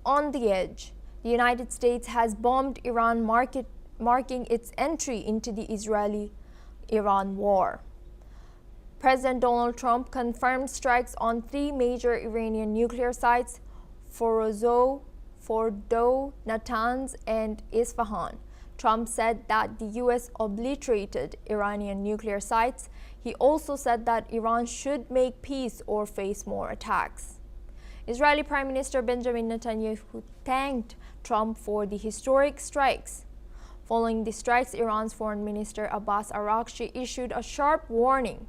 on the edge. The United States has bombed Iran, marking its entry into the Israeli-Iran war. President Donald Trump confirmed strikes on 3 major Iranian nuclear sites: Fordo, Natanz, and Isfahan. Trump said that the U.S. obliterated Iranian nuclear sites. He also said that Iran should make peace or face more attacks. Israeli Prime Minister Benjamin Netanyahu thanked Trump for the historic strikes. Following the strikes, Iran's Foreign Minister Abbas Araghchi issued a sharp warning.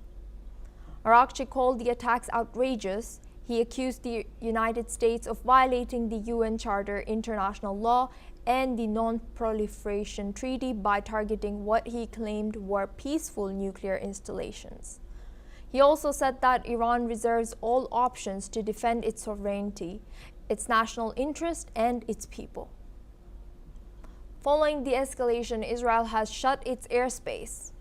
Araghchi called the attacks outrageous. He accused the United States of violating the UN Charter, international law, and the Non-Proliferation Treaty by targeting what he claimed were peaceful nuclear installations. He also said that Iran reserves all options to defend its sovereignty, its national interest, and its people. Following the escalation, Israel has shut its airspace.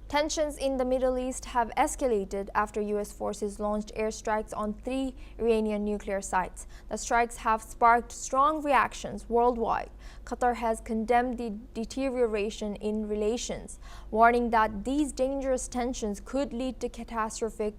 Tensions in the Middle East have escalated after U.S. forces launched airstrikes on 3 Iranian nuclear sites. The strikes have sparked strong reactions worldwide. Qatar has condemned the deterioration in relations, warning that these dangerous tensions could lead to catastrophic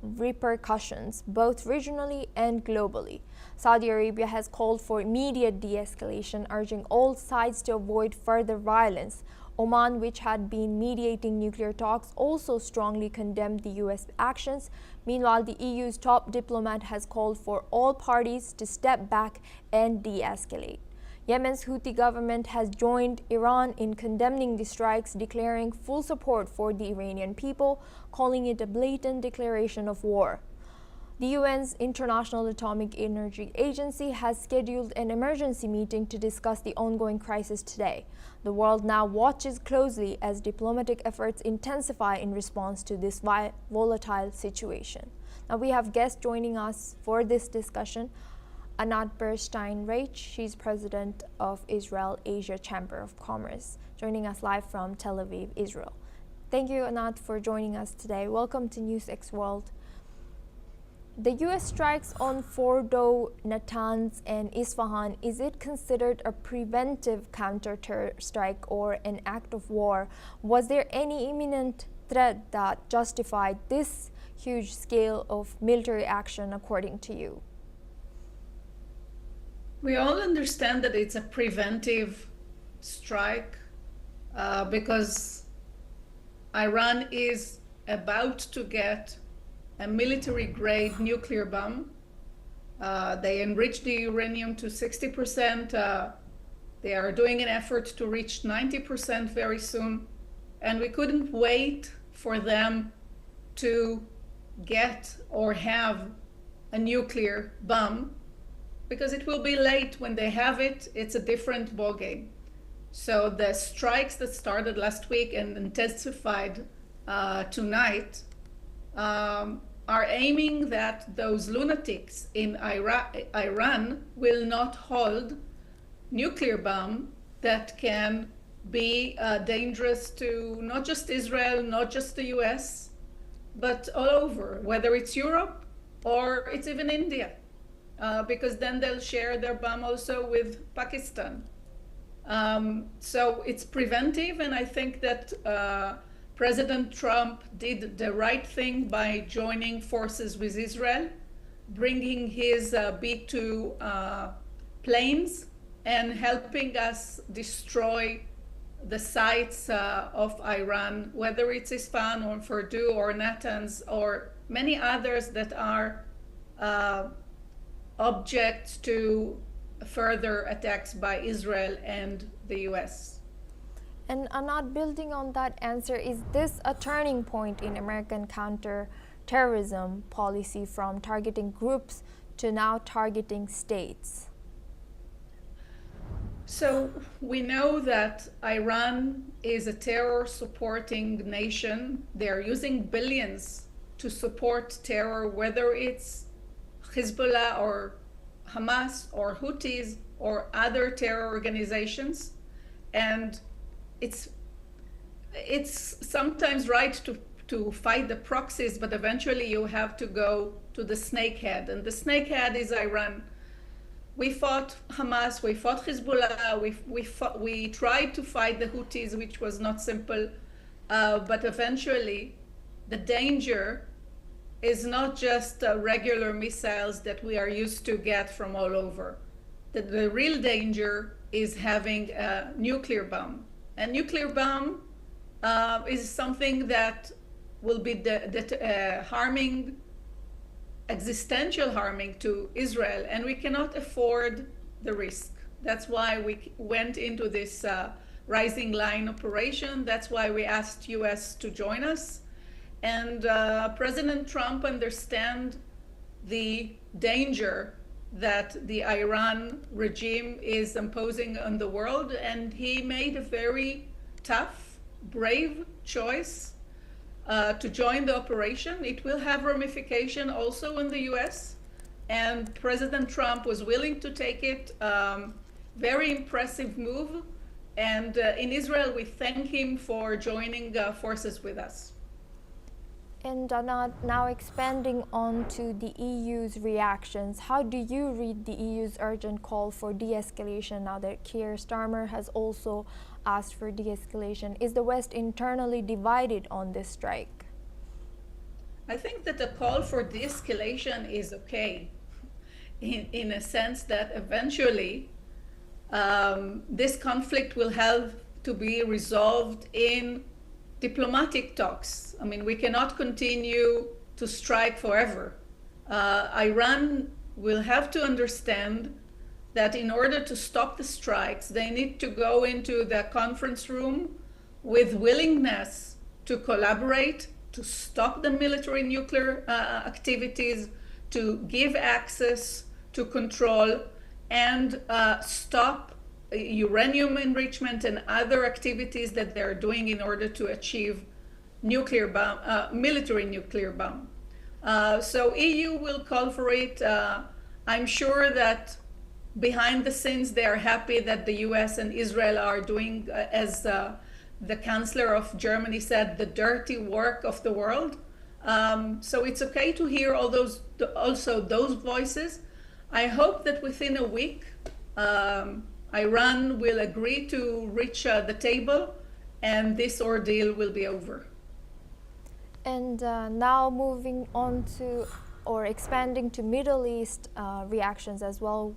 repercussions, both regionally and globally. Saudi Arabia has called for immediate de-escalation, urging all sides to avoid further violence. Oman, which had been mediating nuclear talks, also strongly condemned the U.S. actions. Meanwhile, the EU's top diplomat has called for all parties to step back and de-escalate. Yemen's Houthi government has joined Iran in condemning the strikes, declaring full support for the Iranian people, calling it a blatant declaration of war. The UN's International Atomic Energy Agency has scheduled an emergency meeting to discuss the ongoing crisis today. The world now watches closely as diplomatic efforts intensify in response to this volatile situation. Now we have guests joining us for this discussion. Anat Berstein-Reich, she's president of Israel Asia Chamber of Commerce, joining us live from Tel Aviv, Israel. Thank you, Anat, for joining us today. Welcome to NewsX World. The U.S. strikes on Fordo, Natanz, and Isfahan, is it considered a preventive counter-terror strike or an act of war? Was there any imminent threat that justified this huge scale of military action, according to you? We all understand that it's a preventive strike because Iran is about to get a military-grade nuclear bomb. They enriched the uranium to 60%. They are doing an effort to reach 90% very soon. And we couldn't wait for them to get or have a nuclear bomb because it will be late when they have it. It's a different ballgame. So the strikes that started last week and intensified tonight are aiming that those lunatics in Iran will not hold nuclear bomb that can be dangerous to not just Israel, not just the US, but all over, whether it's Europe or it's even India, because then they'll share their bomb also with Pakistan. So it's preventive, and I think that President Trump did the right thing by joining forces with Israel, bringing his B-2 planes and helping us destroy the sites of Iran, whether it's Isfahan or Fordo or Natanz or many others that are objects to further attacks by Israel and the US. And Anat, building on that answer, is this a turning point in American counter-terrorism policy from targeting groups to now targeting states? So we know that Iran is a terror-supporting nation. They're using billions to support terror, whether it's Hezbollah or Hamas or Houthis or other terror organizations. And it's sometimes right to fight the proxies, but eventually you have to go to the snakehead, and the snakehead is Iran. We fought Hamas, we fought Hezbollah, we tried to fight the Houthis, which was not simple, but eventually the danger is not just regular missiles that we are used to get from all over. The real danger is having a nuclear bomb. A nuclear bomb is something that will be harming, existential harming to Israel, and we cannot afford the risk. That's why we went into this rising line operation. That's why we asked US to join us. And President Trump understands the danger that the Iran regime is imposing on the world, and he made a very tough, brave choice to join the operation. It will have ramification also in the US, and President Trump was willing to take it. Very impressive move, and in Israel we thank him for joining forces with us. And now expanding on to the EU's reactions, how do you read the EU's urgent call for de-escalation now that Keir Starmer has also asked for de-escalation? Is the West internally divided on this strike? I think that the call for de-escalation is okay, in a sense that eventually this conflict will have to be resolved in diplomatic talks. I mean, we cannot continue to strike forever. Iran will have to understand that in order to stop the strikes, they need to go into the conference room with willingness to collaborate, to stop the military nuclear activities, to give access to control, and stop uranium enrichment and other activities that they're doing in order to achieve nuclear bomb, military nuclear bomb. So EU will call for it. I'm sure that behind the scenes they are happy that the US and Israel are doing, as the Chancellor of Germany said, the dirty work of the world. So it's okay to hear all those, also those voices. I hope that within a week, Iran will agree to reach the table and this ordeal will be over. And now moving on to, or expanding to Middle East reactions as well,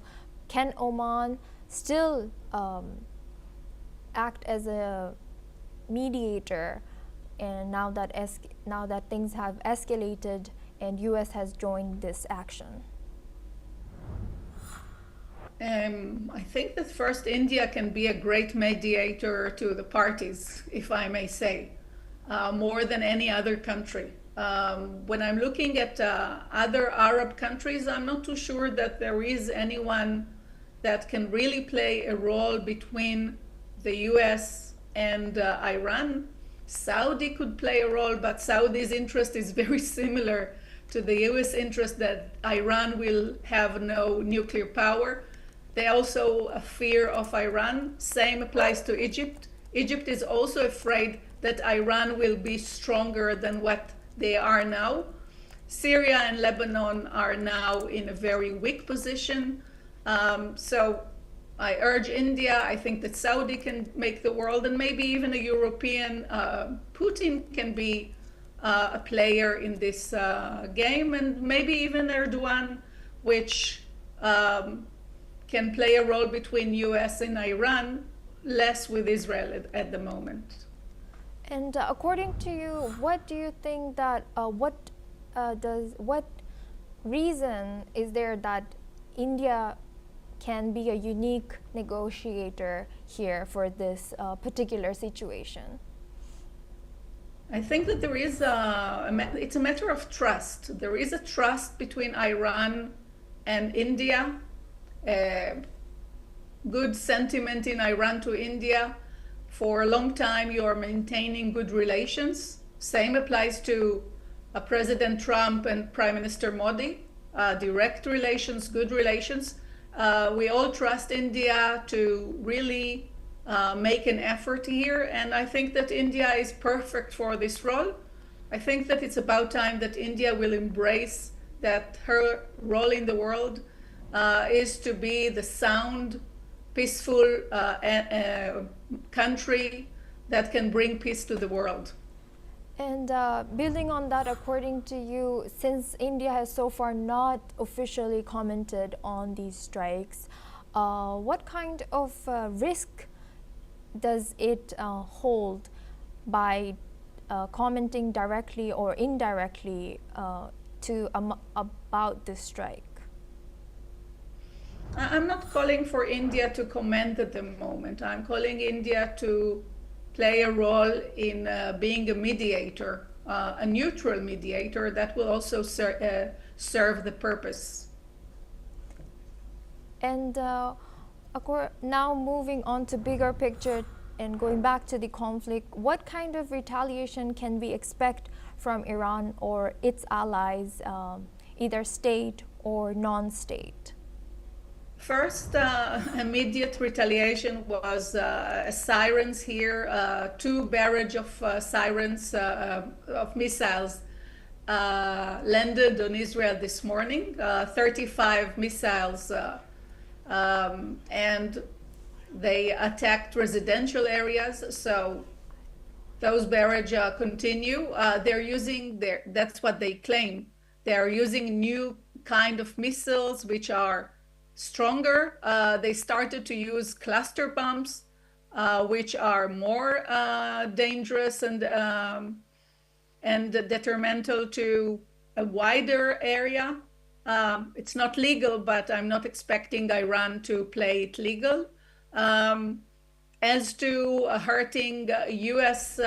can Oman still act as a mediator, and now that things have escalated and US has joined this action? I think that first India can be a great mediator to the parties, if I may say, more than any other country. When I'm looking at other Arab countries, I'm not too sure that there is anyone that can really play a role between the US and Iran. Saudi could play a role, but Saudi's interest is very similar to the US interest that Iran will have no nuclear power. They also a fear of Iran. Same applies to Egypt. Egypt is also afraid that Iran will be stronger than what they are now. Syria and Lebanon are now in a very weak position. So I urge India. I think that Saudi can make the world, and maybe even a European. Putin can be a player in this game, and maybe even Erdogan, which can play a role between US and Iran, less with Israel at the moment. And according to you, what do you think that, what reason is there that India can be a unique negotiator here for this particular situation? I think that there is it's a matter of trust. There is a trust between Iran and India. Good sentiment in Iran to India. For a long time, you are maintaining good relations. Same applies to President Trump and Prime Minister Modi. Direct relations, good relations. We all trust India to really make an effort here, and I think that India is perfect for this role. I think that it's about time that India will embrace that her role in the world is to be the sound, peaceful country that can bring peace to the world. And building on that, according to you, since India has so far not officially commented on these strikes, what kind of risk does it hold by commenting directly or indirectly about this strike? I'm not calling for India to comment at the moment. I'm calling India to play a role in being a mediator, a neutral mediator that will also serve the purpose. And now moving on to bigger picture and going back to the conflict, what kind of retaliation can we expect from Iran or its allies, either state or non-state? First, immediate retaliation was sirens here, 2 barrage of sirens of missiles landed on Israel this morning, 35 missiles, and they attacked residential areas. So those barrage continue. They're using that's what they claim. They're using new kind of missiles which are stronger. They started to use cluster bombs, which are more dangerous and detrimental to a wider area. It's not legal, but I'm not expecting Iran to play it legal. As to hurting U.S.,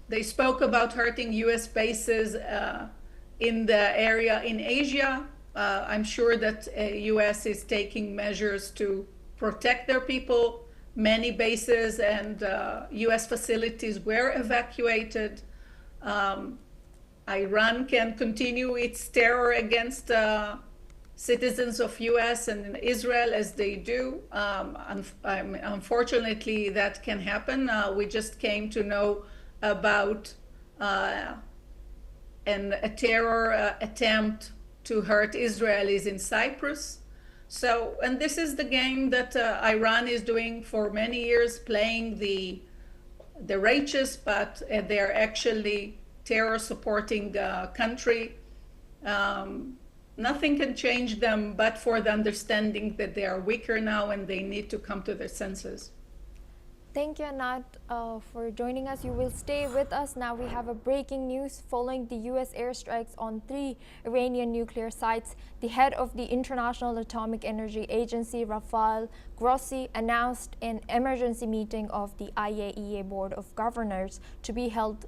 they spoke about hurting U.S. bases in the area in Asia. I'm sure that U.S. is taking measures to protect their people. Many bases and U.S. facilities were evacuated. Iran can continue its terror against citizens of U.S. and Israel as they do. Unfortunately, that can happen. We just came to know about a terror attempt to hurt Israelis in Cyprus. So, and this is the game that Iran is doing for many years, playing the righteous, but they're actually terror supporting country. Nothing can change them but for the understanding that they are weaker now and they need to come to their senses. Thank you, Anat, for joining us. You will stay with us. Now we have a breaking news following the U.S. airstrikes on 3 Iranian nuclear sites. The head of the International Atomic Energy Agency, Rafael Grossi, announced an emergency meeting of the IAEA Board of Governors to be held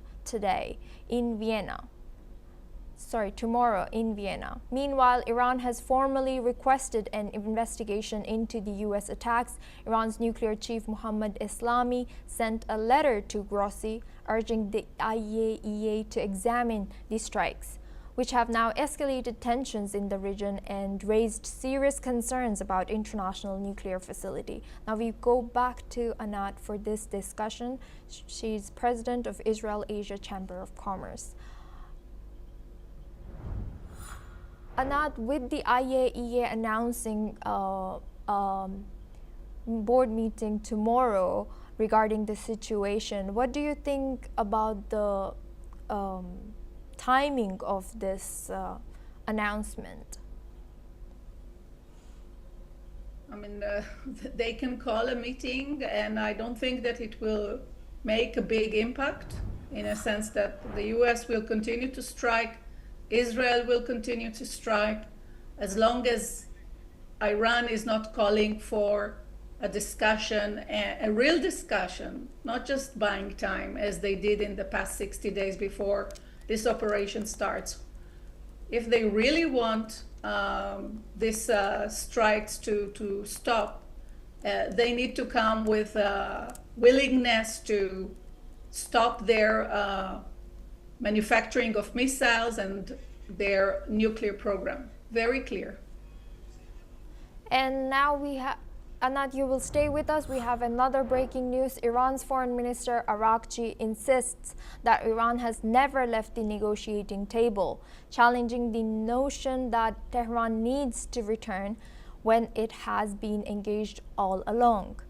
tomorrow in Vienna. Meanwhile, Iran has formally requested an investigation into the U.S. attacks. Iran's nuclear chief Mohammad Eslami sent a letter to Grossi urging the IAEA to examine the strikes, which have now escalated tensions in the region and raised serious concerns about international nuclear facility. Now we go back to Anat for this discussion. She's president of Israel Asia Chamber of Commerce. Anat, with the IAEA announcing board meeting tomorrow regarding the situation, what do you think about the timing of this announcement? I mean, they can call a meeting, and I don't think that it will make a big impact, in a sense that the U.S. will continue to strike, Israel will continue to strike, as long as Iran is not calling for a discussion, a real discussion, not just buying time as they did in the past 60 days before this operation starts. If they really want these strikes to stop, they need to come with a willingness to stop their manufacturing of missiles and their nuclear program. Very clear. And now Anat, you will stay with us. We have another breaking news. Iran's Foreign Minister Arakchi insists that Iran has never left the negotiating table, challenging the notion that Tehran needs to return when it has been engaged all along.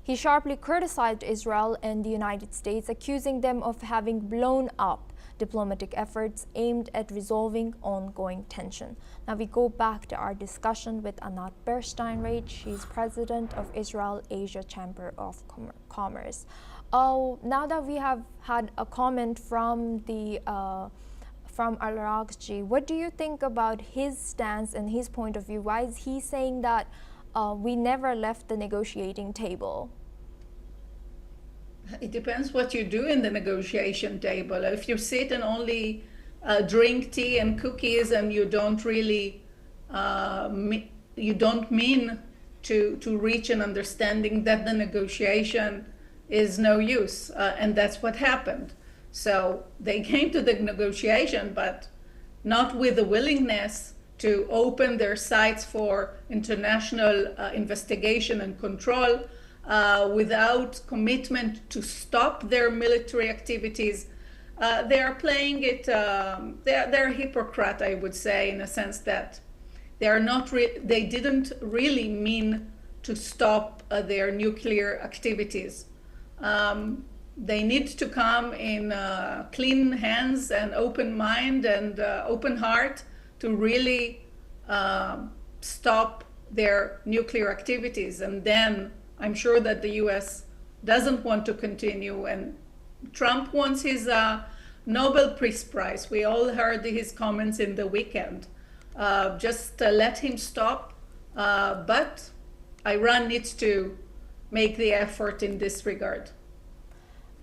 He sharply criticized Israel and the United States, accusing them of having blown up diplomatic efforts aimed at resolving ongoing tension. Now we go back to our discussion with Anat Berstein-Reich. She's president of Israel Asia Chamber of Commerce. Now that we have had a comment from from Al-Raghchi, what do you think about his stance and his point of view? Why is he saying that we never left the negotiating table? It depends what you do in the negotiation table. If you sit and only drink tea and cookies and you don't really, you don't mean to reach an understanding, that the negotiation is no use. And that's what happened. So they came to the negotiation, but not with the willingness to open their sites for international investigation and control, without commitment to stop their military activities. They are playing it, they're a hypocrite, I would say, in a sense that they didn't really mean to stop their nuclear activities. They need to come in clean hands and open mind and open heart to really stop their nuclear activities. And then I'm sure that the US doesn't want to continue, and Trump wants his Nobel Peace Prize. We all heard his comments in the weekend. Just let him stop, but Iran needs to make the effort in this regard.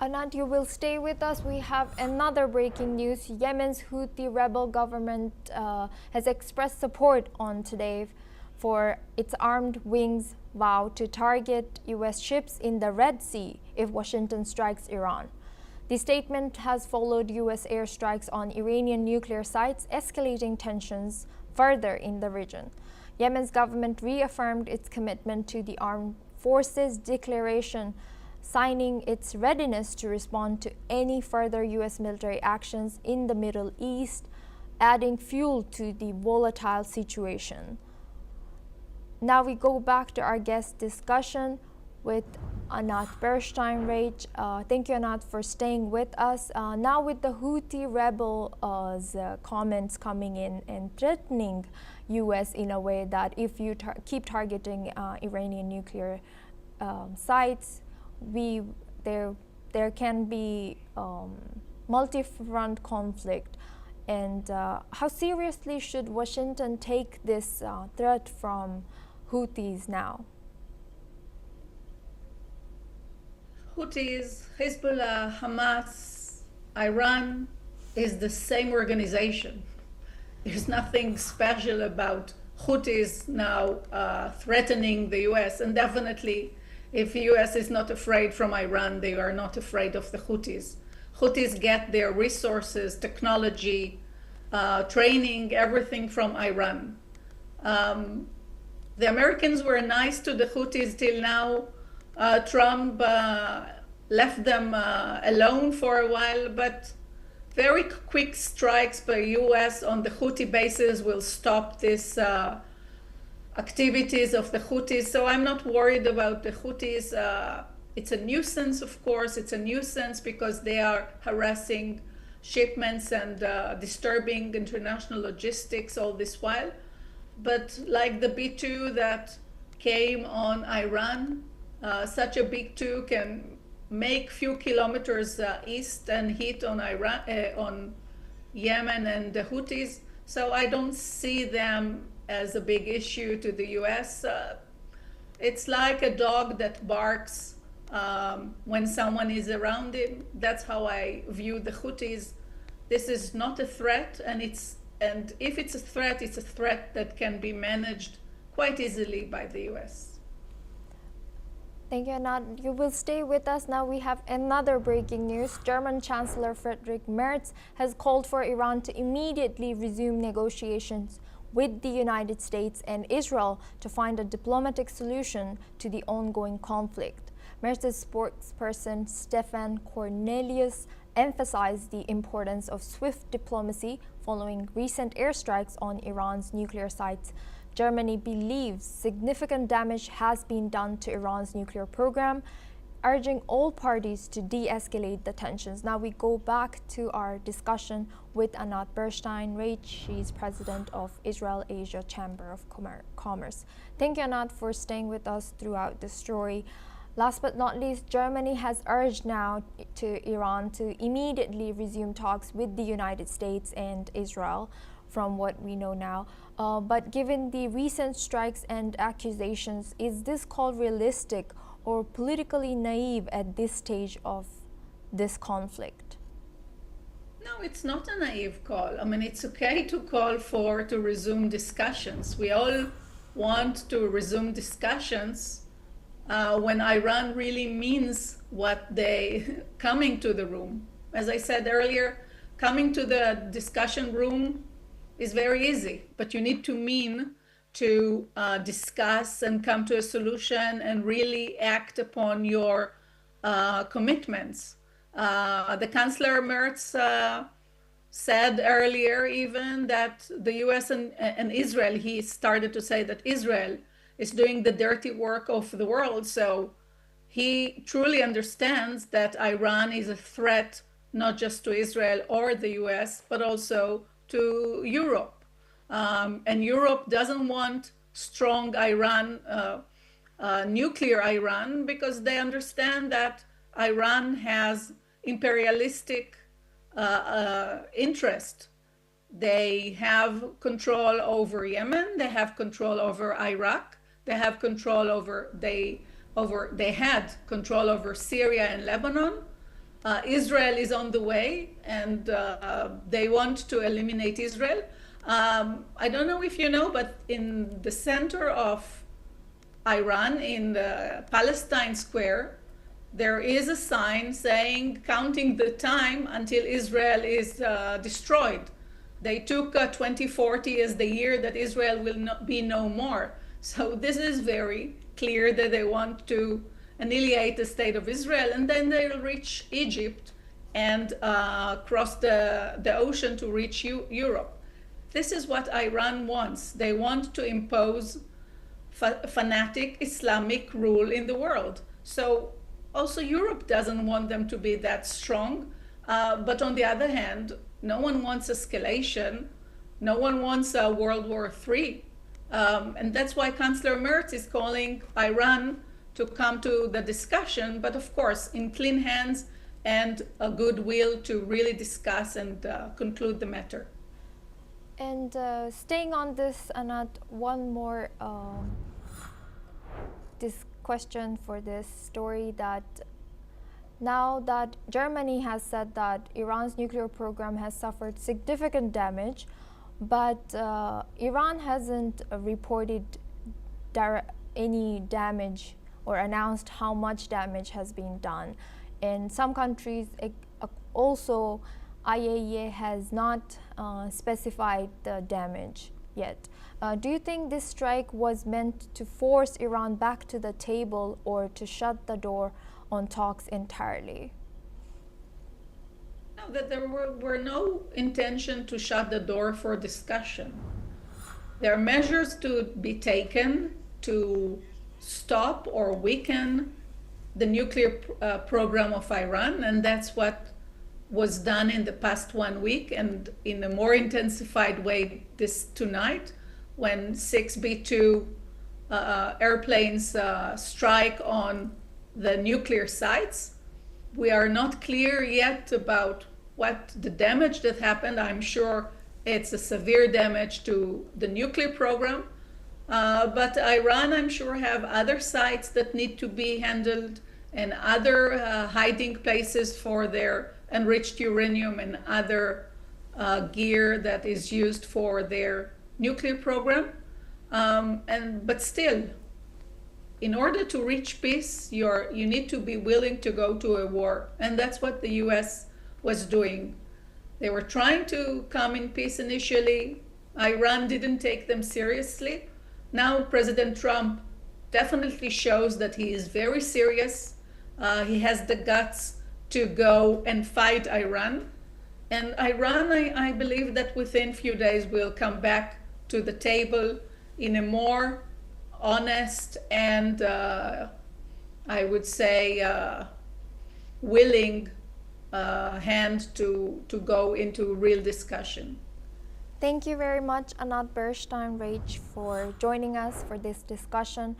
Anat, you will stay with us. We have another breaking news. Yemen's Houthi rebel government has expressed support on today for its armed wings vow to target US ships in the Red Sea if Washington strikes Iran. The statement has followed US airstrikes on Iranian nuclear sites, escalating tensions further in the region. Yemen's government reaffirmed its commitment to the armed forces declaration, signing its readiness to respond to any further US military actions in the Middle East, adding fuel to the volatile situation. Now we go back to our guest discussion with Anat Berstein-Reich. Thank you, Anat, for staying with us. Now with the Houthi rebels' comments coming in and threatening US in a way that if you keep targeting Iranian nuclear sites, there can be multi-front conflict. And how seriously should Washington take this threat from Houthis now? Houthis, Hezbollah, Hamas, Iran is the same organization. There's nothing special about Houthis now threatening the US, and definitely if the US is not afraid from Iran, they are not afraid of the Houthis. Houthis get their resources, technology, training, everything from Iran. The Americans were nice to the Houthis till now. Trump left them alone for a while, but very quick strikes by US on the Houthi bases will stop this activities of the Houthis. So I'm not worried about the Houthis. It's a nuisance, of course. It's a nuisance because they are harassing shipments and disturbing international logistics all this while. But like the B-2 that came on Iran, such a big 2 can make few kilometers east and hit on Iran, on Yemen and the Houthis. So I don't see them as a big issue to the US. It's like a dog that barks when someone is around him. That's how I view the Houthis. This is not a threat, and if it's a threat that can be managed quite easily by the US. Thank you, Anat. You will stay with us. Now we have another breaking news. German Chancellor Friedrich Merz has called for Iran to immediately resume negotiations with the United States and Israel to find a diplomatic solution to the ongoing conflict. Meretz spokesperson Stefan Cornelius emphasized the importance of swift diplomacy following recent airstrikes on Iran's nuclear sites. Germany believes significant damage has been done to Iran's nuclear program, urging all parties to de-escalate the tensions. Now we go back to our discussion with Anat Bernstein-Reich. She's president of Israel Asia Chamber of Commerce. Thank you, Anat, for staying with us throughout the story. Last but not least, Germany has urged now to Iran to immediately resume talks with the United States and Israel, from what we know now. But given the recent strikes and accusations, is this call realistic or politically naive at this stage of this conflict? No, it's not a naive call. I mean, it's okay to call to resume discussions. We all want to resume discussions when Iran really means what they coming to the room. As I said earlier, coming to the discussion room is very easy, but you need to mean to discuss and come to a solution and really act upon your commitments. The Chancellor Merz said earlier even that the US and Israel, he started to say that Israel is doing the dirty work of the world. So he truly understands that Iran is a threat, not just to Israel or the US, but also to Europe. And Europe doesn't want strong Iran, nuclear Iran, because they understand that Iran has imperialistic interest. They have control over Yemen, they have control over Iraq, they have control they had control over Syria and Lebanon. Israel is on the way, and they want to eliminate Israel. I don't know if you know, but in the center of Iran, in the Palestine Square, there is a sign saying, counting the time until Israel is destroyed. They took 2040 as the year that Israel will not be no more. So this is very clear that they want to annihilate the state of Israel, and then they'll reach Egypt and cross the ocean to reach Europe. This is what Iran wants. They want to impose fanatic Islamic rule in the world. So also Europe doesn't want them to be that strong. But on the other hand, no one wants escalation. No one wants a World War III. And that's why Chancellor Merz is calling Iran to come to the discussion, but of course in clean hands and a goodwill to really discuss and conclude the matter. And staying on this, Anat, one more this question for this story, that now that Germany has said that Iran's nuclear program has suffered significant damage, but Iran hasn't reported any damage or announced how much damage has been done. In some countries, also IAEA has not specified the damage yet. Do you think this strike was meant to force Iran back to the table or to shut the door on talks entirely? No, that there were no intention to shut the door for discussion. There are measures to be taken to stop or weaken the nuclear program of Iran, and that's what was done in the past 1 week, and in a more intensified way tonight, when 6 B-2 airplanes strike on the nuclear sites. We are not clear yet about what the damage that happened. I'm sure it's a severe damage to the nuclear program, but Iran, I'm sure, have other sites that need to be handled and other hiding places for their enriched uranium and other gear that is used for their nuclear program. But still, in order to reach peace, you need to be willing to go to a war. And that's what the US was doing. They were trying to come in peace initially. Iran didn't take them seriously. Now President Trump definitely shows that he is very serious. He has the guts to go and fight Iran. And Iran, I believe that within few days will come back to the table in a more honest and I would say willing hand to go into real discussion. Thank you very much, Anat Bernstein-Rach, for joining us for this discussion.